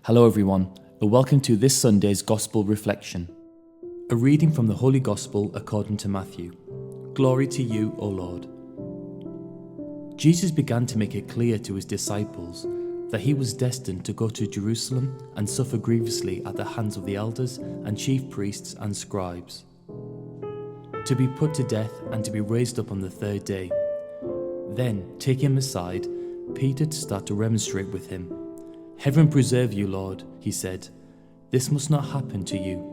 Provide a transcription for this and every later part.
Hello everyone, and welcome to this Sunday's Gospel Reflection. A reading from the Holy Gospel according to Matthew. Glory to you, O Lord. Jesus began to make it clear to his disciples that he was destined to go to Jerusalem and suffer grievously at the hands of the elders and chief priests and scribes, to be put to death and to be raised up on the third day. Then, taking him aside, Peter to start to remonstrate with him. "Heaven preserve you, Lord," he said. "This must not happen to you."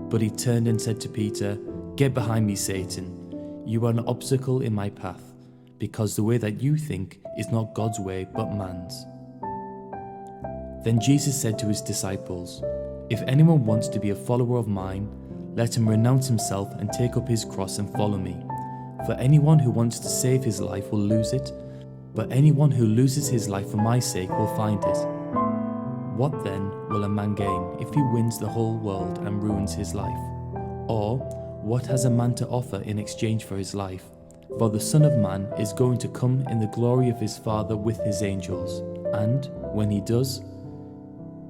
But he turned and said to Peter, "Get behind me, Satan. You are an obstacle in my path, because the way that you think is not God's way but man's." Then Jesus said to his disciples, "If anyone wants to be a follower of mine, let him renounce himself and take up his cross and follow me. For anyone who wants to save his life will lose it, but anyone who loses his life for my sake will find it. What then will a man gain if he wins the whole world and ruins his life? Or what has a man to offer in exchange for his life? For the Son of Man is going to come in the glory of his Father with his angels, and when he does,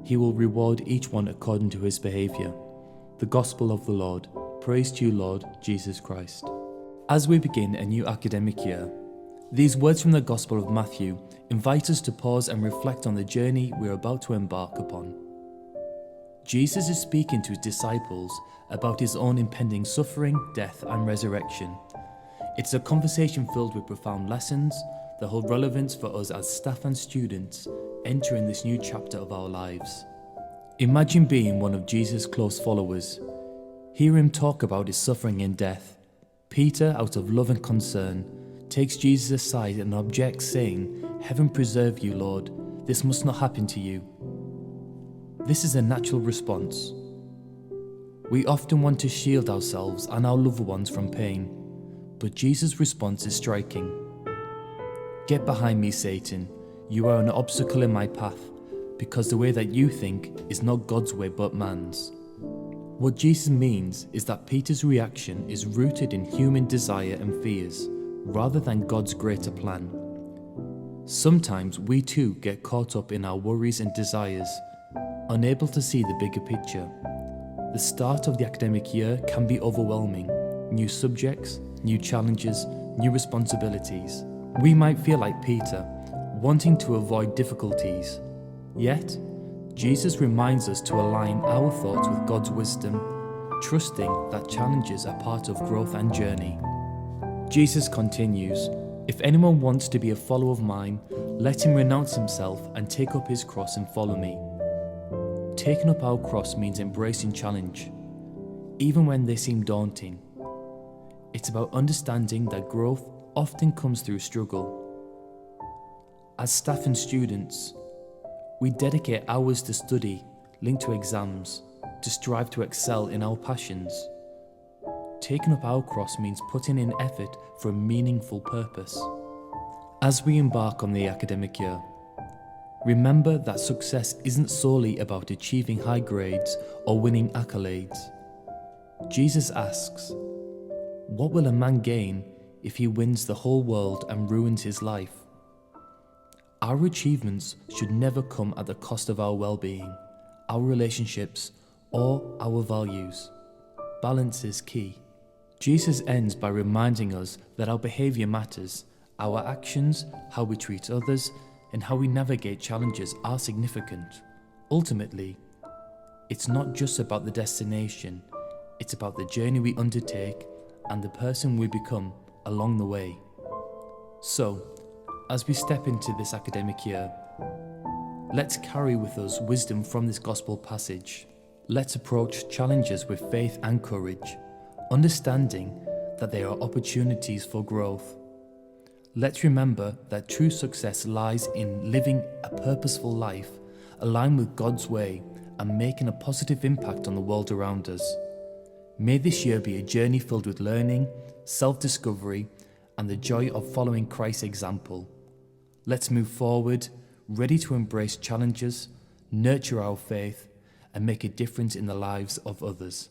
he will reward each one according to his behavior." The Gospel of the Lord. Praise to you, Lord Jesus Christ. As we begin a new academic year, these words from the Gospel of Matthew invite us to pause and reflect on the journey we're about to embark upon. Jesus is speaking to his disciples about his own impending suffering, death, and resurrection. It's a conversation filled with profound lessons that hold relevance for us as staff and students entering this new chapter of our lives. Imagine being one of Jesus' close followers. Hear him talk about his suffering and death. Peter, out of love and concern, takes Jesus aside and objects, saying, "Heaven preserve you, Lord. This must not happen to you." This is a natural response. We often want to shield ourselves and our loved ones from pain, but Jesus' response is striking. "Get behind me, Satan. You are an obstacle in my path, because the way that you think is not God's way but man's." What Jesus means is that Peter's reaction is rooted in human desire and fears, rather than God's greater plan. Sometimes we too get caught up in our worries and desires, unable to see the bigger picture. The start of the academic year can be overwhelming. New subjects, new challenges, new responsibilities. We might feel like Peter, wanting to avoid difficulties. Yet, Jesus reminds us to align our thoughts with God's wisdom, trusting that challenges are part of growth and journey. Jesus continues, "If anyone wants to be a follower of mine, let him renounce himself and take up his cross and follow me." Taking up our cross means embracing challenge, even when they seem daunting. It's about understanding that growth often comes through struggle. As staff and students, we dedicate hours to study, linked to exams, to strive to excel in our passions. Taking up our cross means putting in effort for a meaningful purpose. As we embark on the academic year, remember that success isn't solely about achieving high grades or winning accolades. Jesus asks, "What will a man gain if he wins the whole world and ruins his life?" Our achievements should never come at the cost of our well-being, our relationships, or our values. Balance is key. Jesus ends by reminding us that our behavior matters. Our actions, how we treat others, and how we navigate challenges are significant. Ultimately, it's not just about the destination, it's about the journey we undertake and the person we become along the way. So, as we step into this academic year, let's carry with us wisdom from this gospel passage. Let's approach challenges with faith and courage, understanding that there are opportunities for growth. Let's remember that true success lies in living a purposeful life, aligned with God's way, and making a positive impact on the world around us. May this year be a journey filled with learning, self-discovery, and the joy of following Christ's example. Let's move forward, ready to embrace challenges, nurture our faith, and make a difference in the lives of others.